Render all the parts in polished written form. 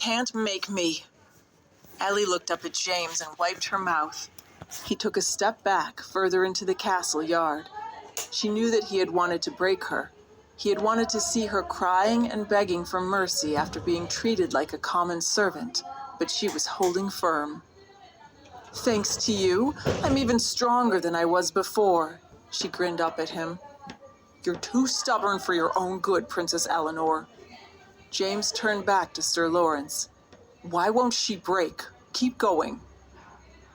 can't make me. Ellie looked up at James and wiped her mouth. He took a step back, further into the castle yard. She knew that he had wanted to break her. He had wanted to see her crying and begging for mercy after being treated like a common servant, but she was holding firm. "Thanks to you, I'm even stronger than I was before," she grinned up at him. "You're too stubborn for your own good, Princess Eleanor." James turned back to Sir Lawrence. "Why won't she break? Keep going."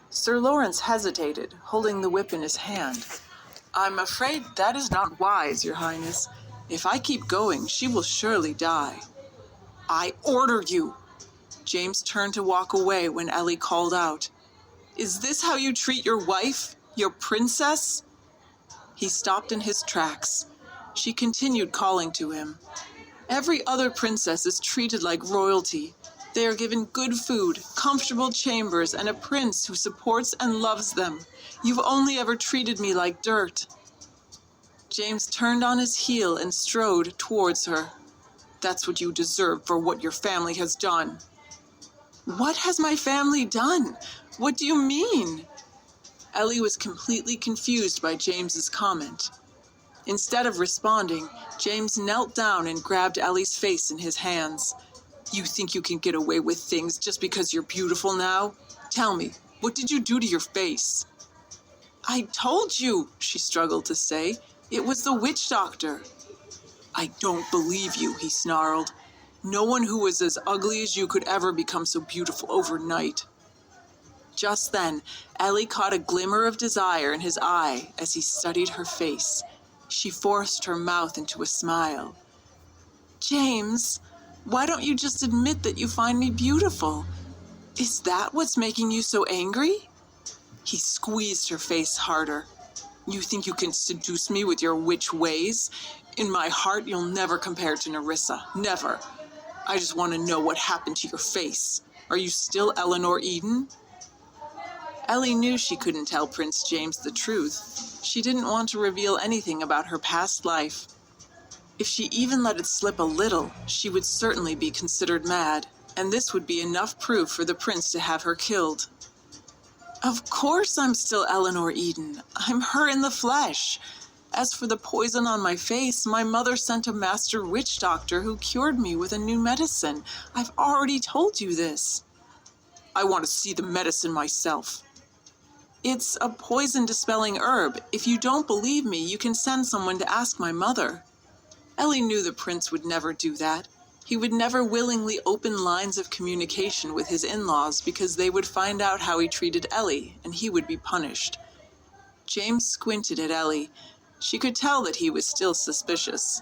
Sir Lawrence hesitated, holding the whip in his hand. "I'm afraid that is not wise, Your Highness. If I keep going, she will surely die." "I order you!" James turned to walk away when Ellie called out, "Is this how you treat your wife? Your princess?" He stopped in his tracks. She continued calling to him. "Every other princess is treated like royalty. They are given good food, comfortable chambers, and a prince who supports and loves them. You've only ever treated me like dirt." James turned on his heel and strode towards her. "That's what you deserve for what your family has done." "What has my family done? What do you mean?" Ellie was completely confused by James's comment. Instead of responding, James knelt down and grabbed Ellie's face in his hands. "You think you can get away with things just because you're beautiful now? Tell me, what did you do to your face?" "I told you," she struggled to say. "It was the witch doctor." "I don't believe you," he snarled. "No one who was as ugly as you could ever become so beautiful overnight." Just then, Ellie caught a glimmer of desire in his eye as he studied her face. She forced her mouth into a smile. "James, why don't you just admit that you find me beautiful? Is that what's making you so angry?" He squeezed her face harder. "You think you can seduce me with your witch ways? In my heart, you'll never compare to Nerissa. Never. I just want to know what happened to your face. Are you still Eleanor Eden?" Ellie knew she couldn't tell Prince James the truth. She didn't want to reveal anything about her past life. If she even let it slip a little, she would certainly be considered mad, and this would be enough proof for the prince to have her killed. "Of course I'm still Eleanor Eden. I'm her in the flesh. As for the poison on my face, my mother sent a master witch doctor who cured me with a new medicine. I've already told you this." "I want to see the medicine myself." "It's a poison-dispelling herb. If you don't believe me, you can send someone to ask my mother." Ellie knew the prince would never do that. He would never willingly open lines of communication with his in-laws because they would find out how he treated Ellie, and he would be punished. James squinted at Ellie. She could tell that he was still suspicious.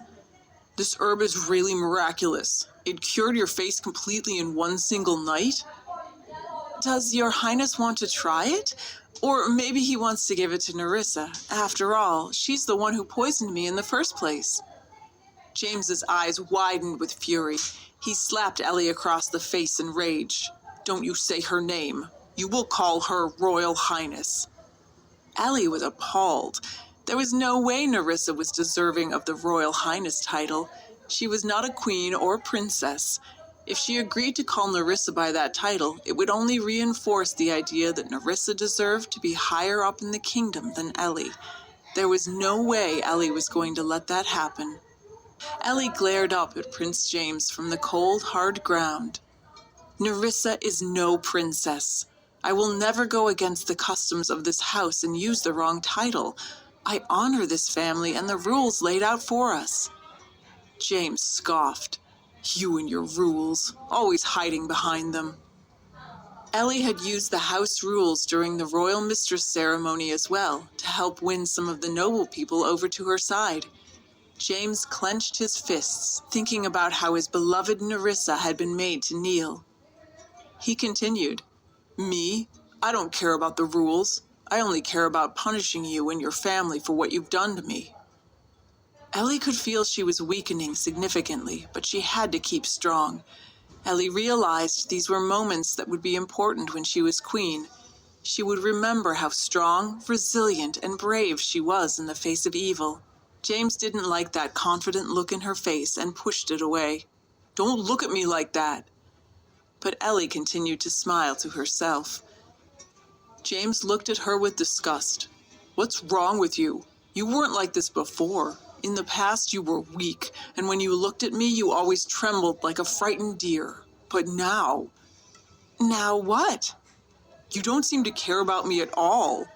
"This herb is really miraculous. It cured your face completely in one single night?" "Does your highness want to try it? Or maybe he wants to give it to Nerissa. After all, she's the one who poisoned me in the first place." James's eyes widened with fury. He slapped Ellie across the face in rage. "Don't you say her name. You will call her Royal Highness." Ellie was appalled. There was no way Nerissa was deserving of the Royal Highness title. She was not a queen or princess. If she agreed to call Nerissa by that title, it would only reinforce the idea that Nerissa deserved to be higher up in the kingdom than Ellie. There was no way Ellie was going to let that happen. Ellie glared up at Prince James from the cold, hard ground. "Nerissa is no princess. I will never go against the customs of this house and use the wrong title. I honor this family and the rules laid out for us." James scoffed. "You and your rules, always hiding behind them." Ellie had used the house rules during the royal mistress ceremony as well to help win some of the noble people over to her side. James clenched his fists, thinking about how his beloved Nerissa had been made to kneel. He continued, "Me? I don't care about the rules. I only care about punishing you and your family for what you've done to me." Ellie could feel she was weakening significantly, but she had to keep strong. Ellie realized these were moments that would be important when she was queen. She would remember how strong, resilient, and brave she was in the face of evil. James didn't like that confident look in her face and pushed it away. "Don't look at me like that." but Ellie continued to smile to herself. James looked at her with disgust. "What's wrong with you? You weren't like this before. In the past you were weak, and when you looked at me you always trembled like a frightened deer. But now..." "Now what?" "You don't seem to care about me at all."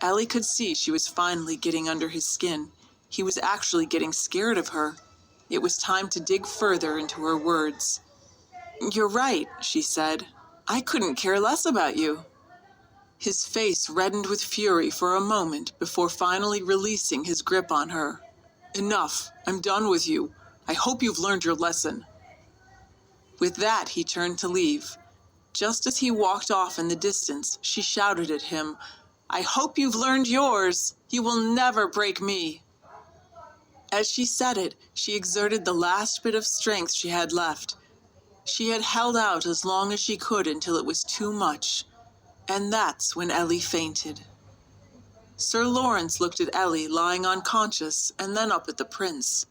Ellie could see she was finally getting under his skin. He was actually getting scared of her. It was time to dig further into her words. "You're right," she said. "I couldn't care less about you." His face reddened with fury for a moment before finally releasing his grip on her. "Enough. I'm done with you. I hope you've learned your lesson." With that, he turned to leave. Just as he walked off in the distance, she shouted at him, "I hope you've learned yours. You will never break me." As she said it, she exerted the last bit of strength she had left. She had held out as long as she could until it was too much. And that's when Ellie fainted. Sir Lawrence looked at Ellie lying unconscious and then up at the prince.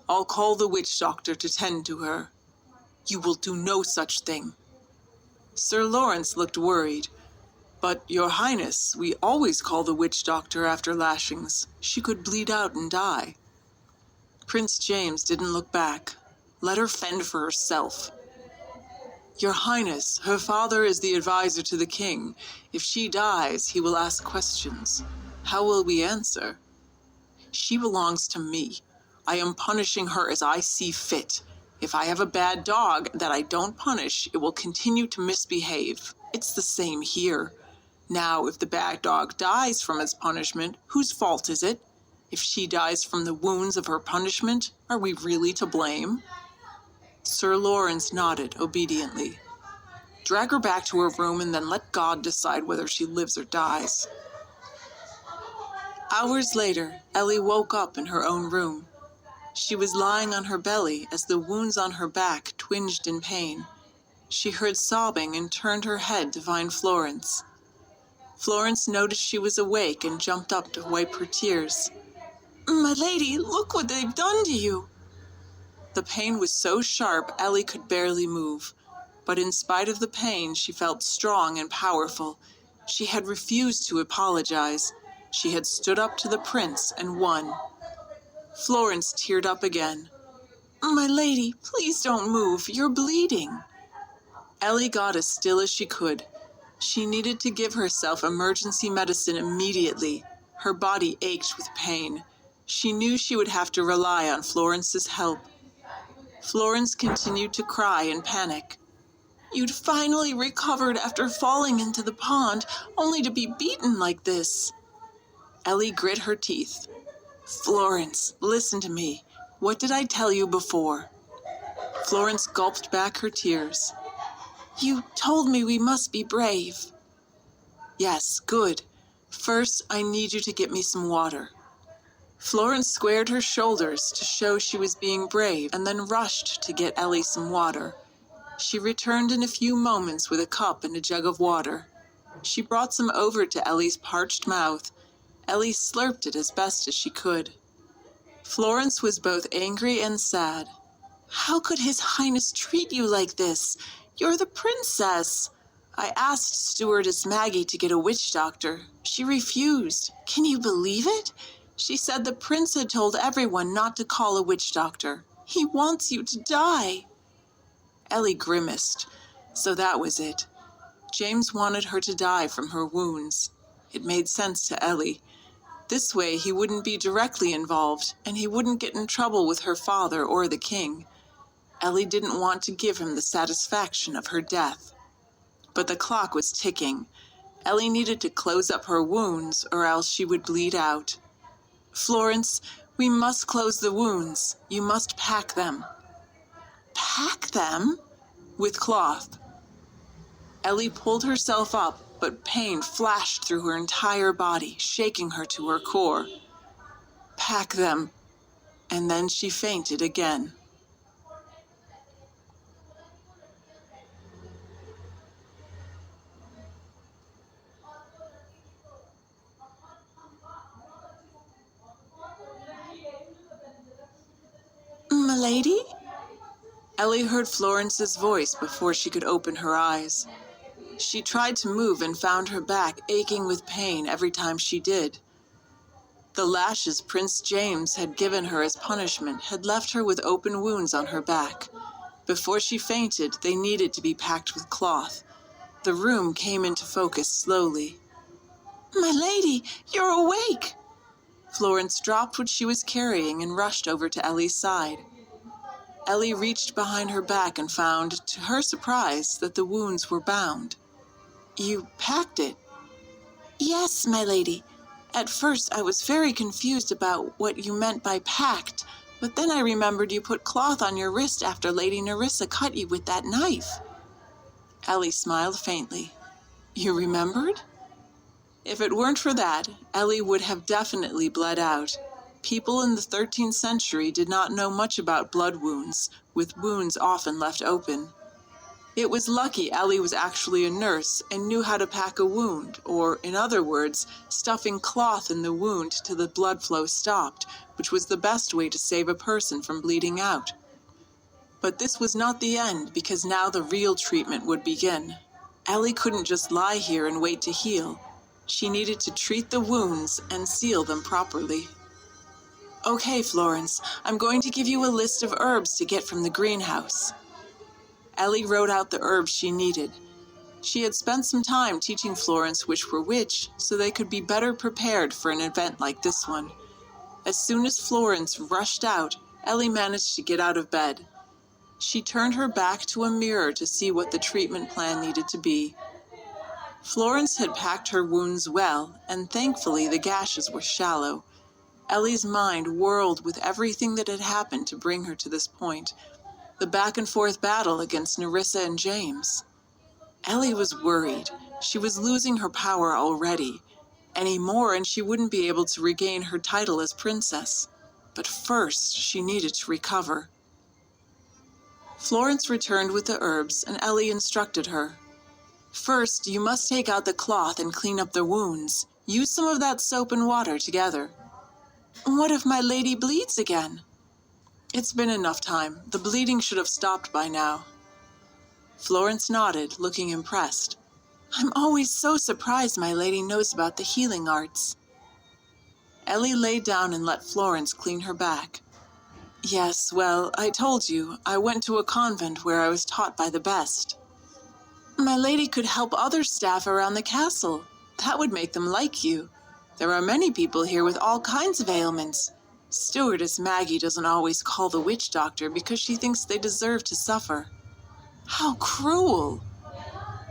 "I'll call the witch doctor to tend to her." "You will do no such thing." Sir Lawrence looked worried. "But, Your Highness, we always call the witch doctor after lashings. She could bleed out and die." Prince James didn't look back. "Let her fend for herself." "Your Highness, her father is the advisor to the king. If she dies, he will ask questions. How will we answer?" "She belongs to me. I am punishing her as I see fit. If I have a bad dog that I don't punish, it will continue to misbehave. It's the same here. Now, if the bad dog dies from its punishment, whose fault is it? If she dies from the wounds of her punishment, are we really to blame?" Sir Lawrence nodded obediently. "Drag her back to her room and then let God decide whether she lives or dies." Hours later, Ellie woke up in her own room. She was lying on her belly as the wounds on her back twinged in pain. She heard sobbing and turned her head to find Florence. Florence noticed she was awake and jumped up to wipe her tears. "My lady, look what they've done to you." The pain was so sharp Ellie could barely move. But in spite of the pain, she felt strong and powerful. She had refused to apologize. She had stood up to the prince and won. Florence teared up again. "My lady, please don't move. You're bleeding." Ellie got as still as she could. She needed to give herself emergency medicine immediately. Her body ached with pain. She knew she would have to rely on Florence's help. Florence continued to cry in panic. "You'd finally recovered after falling into the pond, only to be beaten like this." Ellie grit her teeth. "Florence, listen to me. What did I tell you before?" Florence gulped back her tears. "You told me we must be brave." "Yes, good. First, I need you to get me some water." Florence squared her shoulders to show she was being brave and then rushed to get Ellie some water. She returned in a few moments with a cup and a jug of water. She brought some over to Ellie's parched mouth. Ellie slurped it as best as she could. Florence was both angry and sad. "How could His Highness treat you like this? You're the princess. I asked Stewardess Maggie to get a witch doctor. She refused. Can you believe it? She said the prince had told everyone not to call a witch doctor. He wants you to die." Ellie grimaced. So that was it. James wanted her to die from her wounds. It made sense to Ellie. This way he wouldn't be directly involved, and he wouldn't get in trouble with her father or the king. Ellie didn't want to give him the satisfaction of her death. But the clock was ticking. Ellie needed to close up her wounds, or else she would bleed out. "Florence, we must close the wounds. You must pack them." "Pack them?" "With cloth." Ellie pulled herself up, but pain flashed through her entire body, shaking her to her core. "Pack them." And then she fainted again. "M'lady?" Ellie heard Florence's voice before she could open her eyes. She tried to move and found her back aching with pain every time she did. The lashes Prince James had given her as punishment had left her with open wounds on her back. Before she fainted, they needed to be packed with cloth. The room came into focus slowly. "My lady, you're awake!" Florence dropped what she was carrying and rushed over to Ellie's side. Ellie reached behind her back and found, to her surprise, that the wounds were bound. "You packed it?" "Yes, my lady. At first I was very confused about what you meant by packed, but then I remembered you put cloth on your wrist after Lady Nerissa cut you with that knife." Ellie smiled faintly. "You remembered?" If it weren't for that, Ellie would have definitely bled out. People in the 13th century did not know much about blood wounds, with wounds often left open. It was lucky Ellie was actually a nurse and knew how to pack a wound, or, in other words, stuffing cloth in the wound till the blood flow stopped, which was the best way to save a person from bleeding out. But this was not the end, because now the real treatment would begin. Ellie couldn't just lie here and wait to heal. She needed to treat the wounds and seal them properly. "Okay, Florence, I'm going to give you a list of herbs to get from the greenhouse." Ellie wrote out the herbs she needed. She had spent some time teaching Florence which were which, so they could be better prepared for an event like this one. As soon as Florence rushed out, Ellie managed to get out of bed. She turned her back to a mirror to see what the treatment plan needed to be. Florence had packed her wounds well, and thankfully the gashes were shallow. Ellie's mind whirled with everything that had happened to bring her to this point. The back-and-forth battle against Nerissa and James. Ellie was worried. She was losing her power already. Any more and she wouldn't be able to regain her title as princess. But first, she needed to recover. Florence returned with the herbs, and Ellie instructed her. "First, you must take out the cloth and clean up the wounds. Use some of that soap and water together." "What if my lady bleeds again?" "It's been enough time. The bleeding should have stopped by now." Florence nodded, looking impressed. "I'm always so surprised my lady knows about the healing arts." Ellie lay down and let Florence clean her back. "Yes, well, I told you, I went to a convent where I was taught by the best." "My lady could help other staff around the castle. That would make them like you. There are many people here with all kinds of ailments. Stewardess Maggie doesn't always call the witch doctor because she thinks they deserve to suffer." How cruel!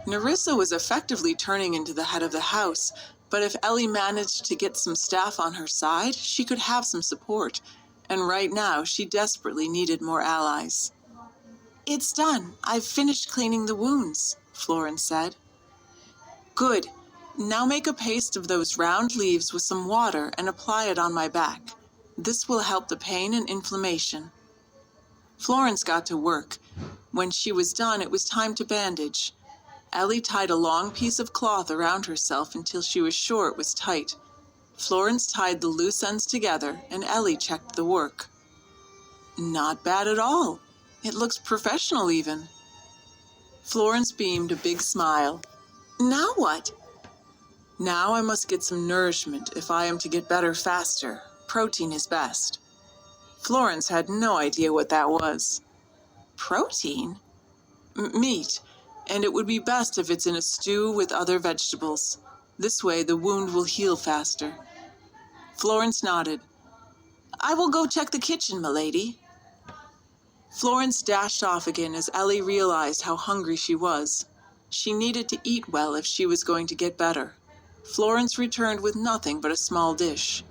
Nerissa was effectively turning into the head of the house, but if Ellie managed to get some staff on her side, she could have some support, and right now she desperately needed more allies. "It's done. I've finished cleaning the wounds," Florence said. "Good. Now make a paste of those round leaves with some water and apply it on my back. This will help the pain and inflammation." Florence got to work. When she was done, it was time to bandage. Ellie tied a long piece of cloth around herself until she was sure it was tight. Florence tied the loose ends together, and Ellie checked the work. "Not bad at all. It looks professional even." Florence beamed a big smile. "Now what?" "Now I must get some nourishment if I am to get better faster. Protein is best." Florence had no idea what that was. "Protein?" "Meat, and it would be best if it's in a stew with other vegetables. This way the wound will heal faster." Florence nodded. "I will go check the kitchen, milady." Florence dashed off again as Ellie realized how hungry she was. She needed to eat well if she was going to get better. Florence returned with nothing but a small dish.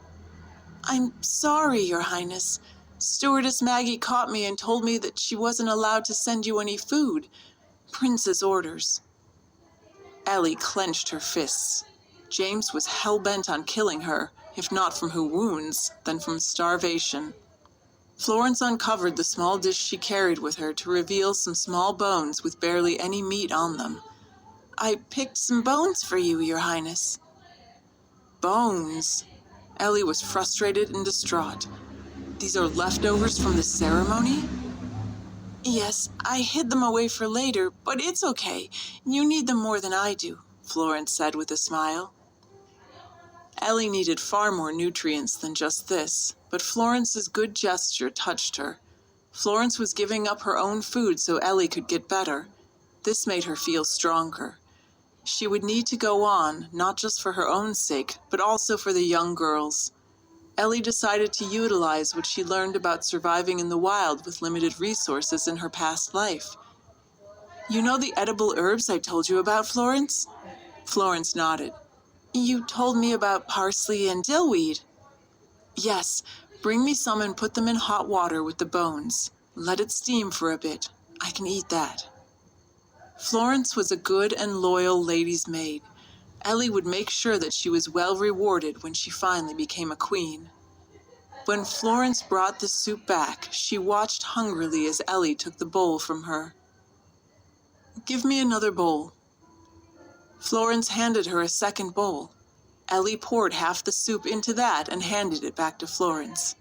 "I'm sorry, Your Highness. Stewardess Maggie caught me and told me that she wasn't allowed to send you any food. Prince's orders." Ellie clenched her fists. James was hell-bent on killing her, if not from her wounds, then from starvation. Florence uncovered the small dish she carried with her to reveal some small bones with barely any meat on them. "I picked some bones for you, Your Highness." Bones? Ellie was frustrated and distraught. "These are leftovers from the ceremony?" Yes, I hid them away for later, but it's okay. You need them more than I do, Florence said with a smile. Ellie needed far more nutrients than just this, but Florence's good gesture touched her. Florence was giving up her own food so Ellie could get better. This made her feel stronger. She would need to go on, not just for her own sake, but also for the young girls. Ellie decided to utilize what she learned about surviving in the wild with limited resources in her past life. You know the edible herbs I told you about, Florence? Florence nodded. You told me about parsley and dillweed. Yes, bring me some and put them in hot water with the bones. Let it steam for a bit. I can eat that. Florence was a good and loyal lady's maid. Ellie would make sure that she was well rewarded when she finally became a queen. When Florence brought the soup back, she watched hungrily as Ellie took the bowl from her. Give me another bowl. Florence handed her a second bowl. Ellie poured half the soup into that and handed it back to Florence.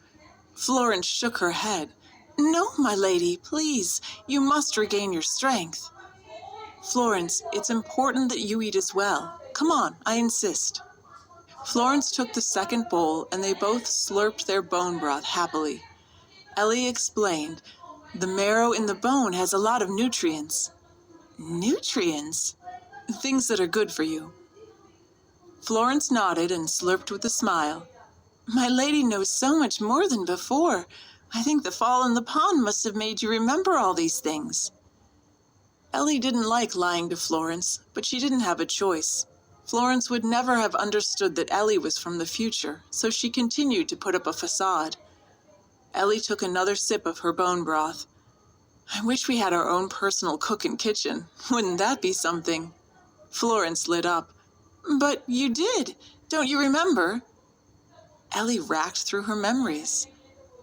Florence shook her head. No, my lady, please, you must regain your strength. Florence, it's important that you eat as well. Come on, I insist. Florence took the second bowl and they both slurped their bone broth happily. Ellie explained, the marrow in the bone has a lot of nutrients. Nutrients? Things that are good for you. Florence nodded and slurped with a smile. My lady knows so much more than before. I think the fall in the pond must have made you remember all these things. Ellie didn't like lying to Florence, but she didn't have a choice. Florence would never have understood that Ellie was from the future, so she continued to put up a facade. Ellie took another sip of her bone broth. I wish we had our own personal cook and kitchen. Wouldn't that be something? Florence lit up. But you did. Don't you remember? Ellie racked through her memories.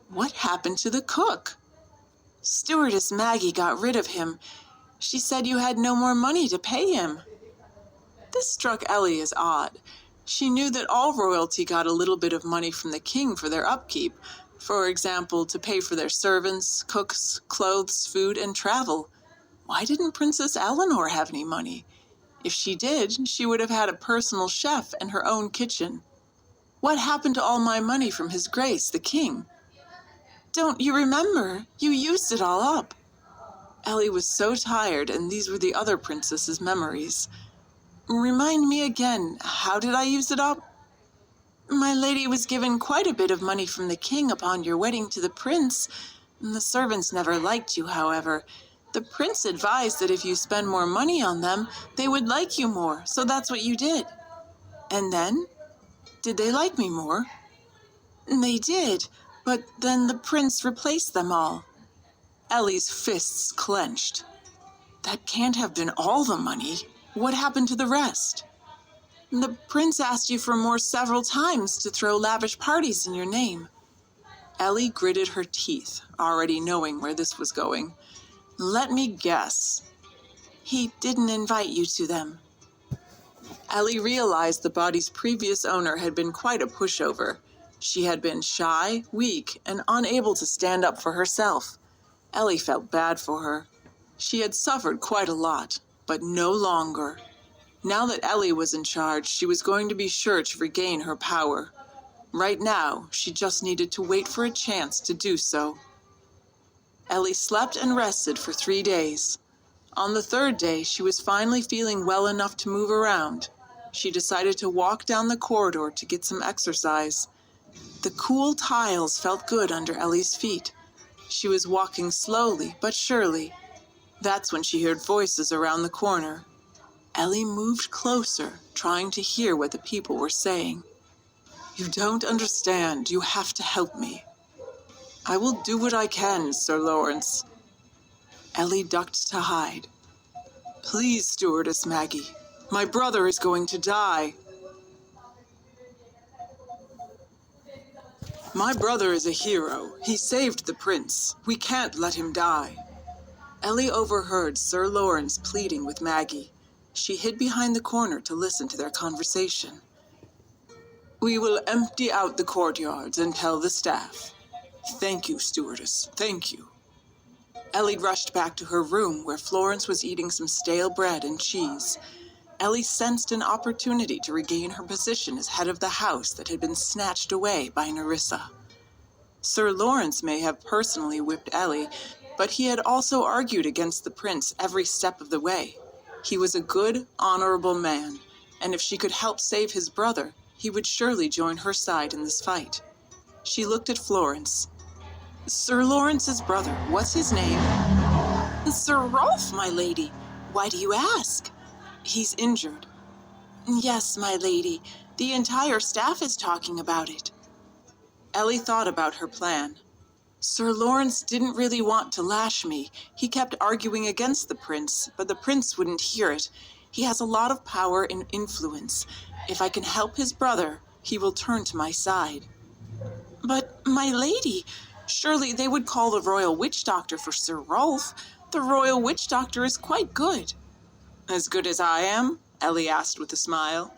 What happened to the cook? Stewardess Maggie got rid of him. She said you had no more money to pay him. This struck Ellie as odd. She knew that all royalty got a little bit of money from the king for their upkeep, for example, to pay for their servants, cooks, clothes, food, and travel. Why didn't Princess Eleanor have any money? If she did, she would have had a personal chef and her own kitchen. What happened to all my money from His Grace, the king? Don't you remember? You used it all up. Ellie was so tired, and these were the other princess's memories. Remind me again, how did I use it up? My lady was given quite a bit of money from the king upon your wedding to the prince. The servants never liked you, however. The prince advised that if you spend more money on them, they would like you more, so that's what you did. And then? Did they like me more? They did, but then the prince replaced them all. Ellie's fists clenched. That can't have been all the money. What happened to the rest? The prince asked you for more several times to throw lavish parties in your name. Ellie gritted her teeth, already knowing where this was going. Let me guess. He didn't invite you to them. Ellie realized the body's previous owner had been quite a pushover. She had been shy, weak, and unable to stand up for herself. Ellie felt bad for her. She had suffered quite a lot, but no longer. Now that Ellie was in charge, she was going to be sure to regain her power. Right now, she just needed to wait for a chance to do so. Ellie slept and rested for 3 days. On the third day, she was finally feeling well enough to move around. She decided to walk down the corridor to get some exercise. The cool tiles felt good under Ellie's feet. She was walking slowly but surely. That's when she heard voices around the corner. Ellie moved closer, trying to hear what the people were saying. You don't understand. You have to help me. I will do what I can, Sir Lawrence. Ellie ducked to hide. Please, Stewardess Maggie. My brother is going to die. My brother is a hero. He saved the prince. We can't let him die. Ellie overheard Sir Lawrence pleading with Maggie. She hid behind the corner to listen to their conversation. We will empty out the courtyards and tell the staff. Thank you, stewardess. Thank you. Ellie rushed back to her room where Florence was eating some stale bread and cheese. Ellie sensed an opportunity to regain her position as head of the house that had been snatched away by Nerissa. Sir Lawrence may have personally whipped Ellie, but he had also argued against the prince every step of the way. He was a good, honorable man, and if she could help save his brother, he would surely join her side in this fight. She looked at Florence. Sir Lawrence's brother, what's his name? Sir Rolf, my lady. Why do you ask? He's injured. Yes, my lady. The entire staff is talking about it. Ellie thought about her plan. Sir Lawrence didn't really want to lash me. He kept arguing against the prince, but the prince wouldn't hear it. He has a lot of power and influence. If I can help his brother, he will turn to my side. But, my lady, surely they would call the royal witch doctor for Sir Rolf. The royal witch doctor is quite good. As good as I am? Ellie asked with a smile.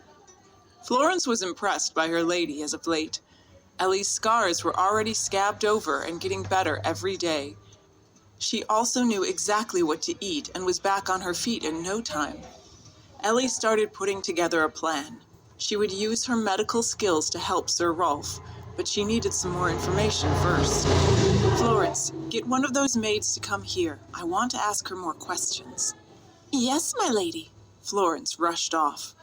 Florence was impressed by her lady as of late. Ellie's scars were already scabbed over and getting better every day. She also knew exactly what to eat and was back on her feet in no time. Ellie started putting together a plan. She would use her medical skills to help Sir Rolf, but she needed some more information first. Florence, get one of those maids to come here. I want to ask her more questions. Yes, my lady. Florence rushed off.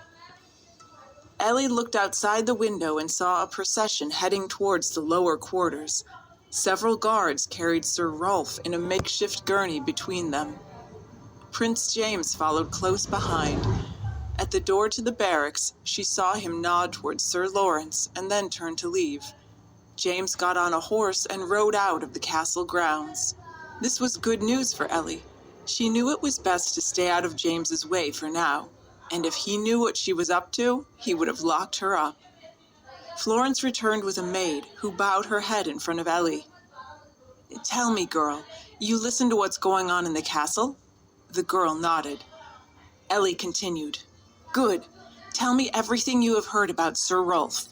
Ellie looked outside the window and saw a procession heading towards the lower quarters. Several guards carried Sir Rolf in a makeshift gurney between them. Prince James followed close behind. At the door to the barracks, she saw him nod towards Sir Lawrence and then turn to leave. James got on a horse and rode out of the castle grounds. This was good news for Ellie. She knew it was best to stay out of James's way for now, and if he knew what she was up to, he would have locked her up. Florence returned with a maid who bowed her head in front of Ellie. Tell me, girl, you listen to what's going on in the castle? The girl nodded. Ellie continued. Good. Tell me everything you have heard about Sir Rolf.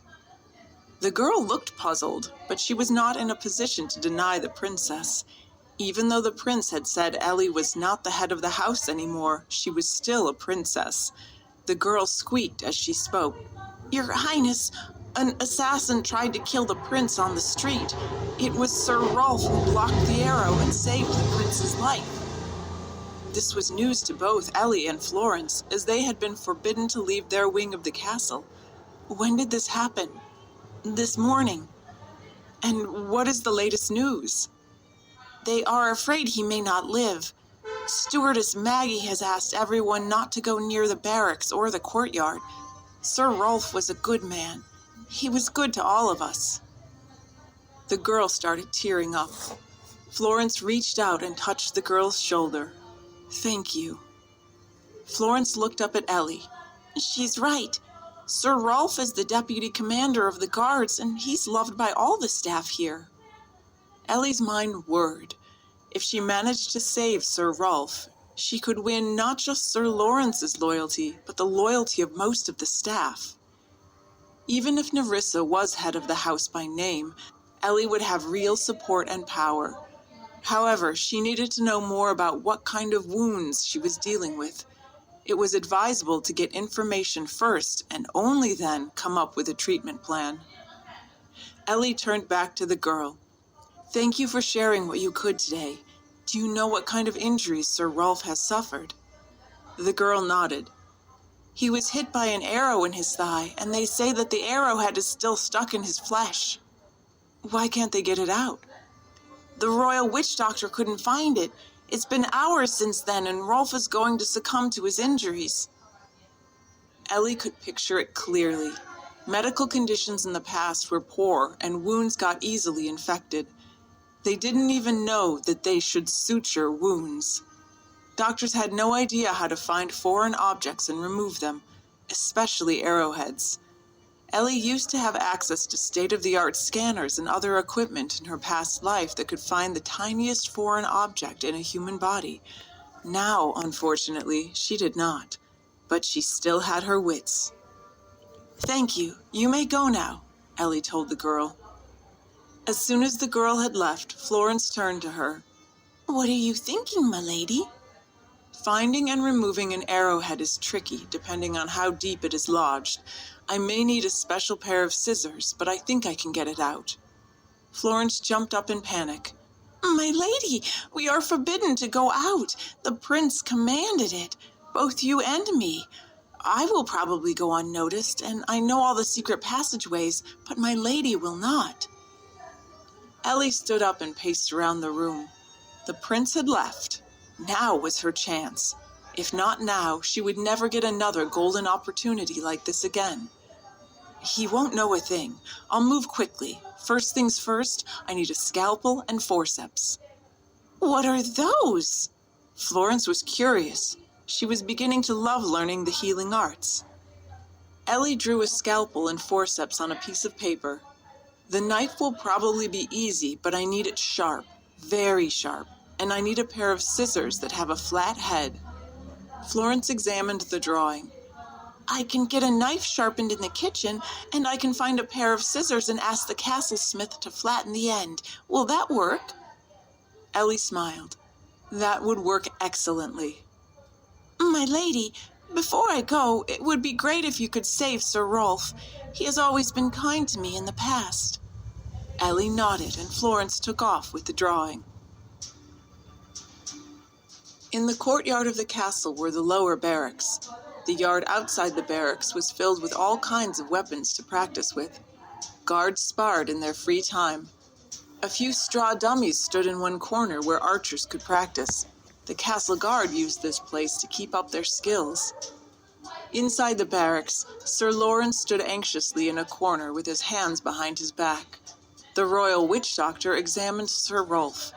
The girl looked puzzled, but she was not in a position to deny the princess. Even though the prince had said Ellie was not the head of the house anymore, she was still a princess. The girl squeaked as she spoke. Your Highness, an assassin tried to kill the prince on the street. It was Sir Rolf who blocked the arrow and saved the prince's life. This was news to both Ellie and Florence, as they had been forbidden to leave their wing of the castle. When did this happen? This morning. And what is the latest news? They are afraid he may not live. Stewardess Maggie has asked everyone not to go near the barracks or the courtyard. Sir Rolf was a good man. He was good to all of us. The girl started tearing up. Florence reached out and touched the girl's shoulder. Thank you. Florence looked up at Ellie. She's right. Sir Rolf is the deputy commander of the guards, and he's loved by all the staff here. Ellie's mind whirred. If she managed to save Sir Rolf, she could win not just Sir Lawrence's loyalty, but the loyalty of most of the staff. Even if Nerissa was head of the house by name, Ellie would have real support and power. However, she needed to know more about what kind of wounds she was dealing with. It was advisable to get information first and only then come up with a treatment plan. Ellie turned back to the girl. Thank you for sharing what you could today. Do you know what kind of injuries Sir Rolf has suffered? The girl nodded. He was hit by an arrow in his thigh, and they say that the arrowhead is still stuck in his flesh. Why can't they get it out? The royal witch doctor couldn't find it. It's been hours since then, and Rolf is going to succumb to his injuries. Ellie could picture it clearly. Medical conditions in the past were poor, and wounds got easily infected. They didn't even know that they should suture wounds. Doctors had no idea how to find foreign objects and remove them, especially arrowheads. Ellie used to have access to state-of-the-art scanners and other equipment in her past life that could find the tiniest foreign object in a human body. Now, unfortunately, she did not, but she still had her wits. Thank you. You may go now, Ellie told the girl. As soon as the girl had left, Florence turned to her. What are you thinking, my lady? Finding and removing an arrowhead is tricky, depending on how deep it is lodged. I may need a special pair of scissors, but I think I can get it out. Florence jumped up in panic. My lady, we are forbidden to go out. The prince commanded it, both you and me. I will probably go unnoticed, and I know all the secret passageways, but my lady will not. Ellie stood up and paced around the room. The prince had left. Now was her chance. If not now, she would never get another golden opportunity like this again. He won't know a thing. I'll move quickly. First things first, I need a scalpel and forceps. What are those? Florence was curious. She was beginning to love learning the healing arts. Ellie drew a scalpel and forceps on a piece of paper. The knife will probably be easy, but I need it sharp, very sharp, and I need a pair of scissors that have a flat head. Florence examined the drawing. I can get a knife sharpened in the kitchen, and I can find a pair of scissors and ask the castle smith to flatten the end. Will that work? Ellie smiled. That would work excellently. My lady, before I go, it would be great if you could save Sir Rolf. He has always been kind to me in the past. Ellie nodded, and Florence took off with the drawing. In the courtyard of the castle were the lower barracks. The yard outside the barracks was filled with all kinds of weapons to practice with. Guards sparred in their free time. A few straw dummies stood in one corner where archers could practice. The castle guard used this place to keep up their skills. Inside the barracks, Sir Lawrence stood anxiously in a corner with his hands behind his back. The royal witch doctor examined Sir Rolf.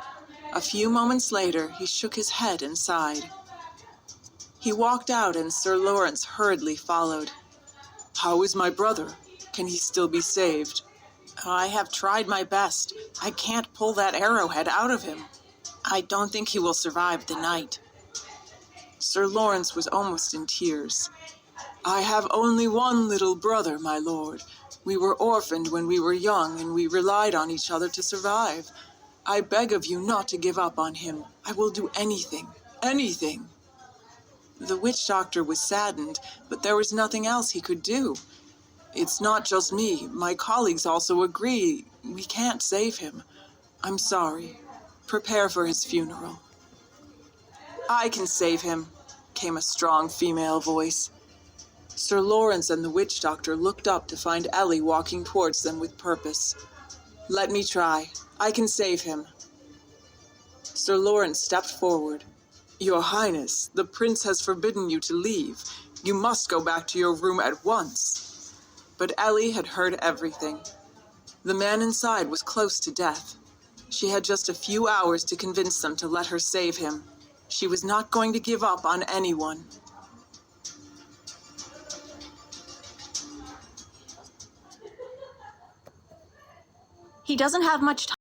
A few moments later, he shook his head and sighed. He walked out and Sir Lawrence hurriedly followed. How is my brother? Can he still be saved? I have tried my best. I can't pull that arrowhead out of him. I don't think he will survive the night. Sir Lawrence was almost in tears. I have only one little brother, my lord. We were orphaned when we were young, and we relied on each other to survive. I beg of you not to give up on him. I will do anything, anything. The witch doctor was saddened, but there was nothing else he could do. It's not just me. My colleagues also agree. We can't save him. I'm sorry. Prepare for his funeral. I can save him, came a strong female voice. Sir Lawrence and the witch doctor looked up to find Ellie walking towards them with purpose. Let me try. I can save him. Sir Lawrence stepped forward. Your Highness, the prince has forbidden you to leave. You must go back to your room at once. But Ellie had heard everything. The man inside was close to death. She had just a few hours to convince them to let her save him. She was not going to give up on anyone. He doesn't have much time.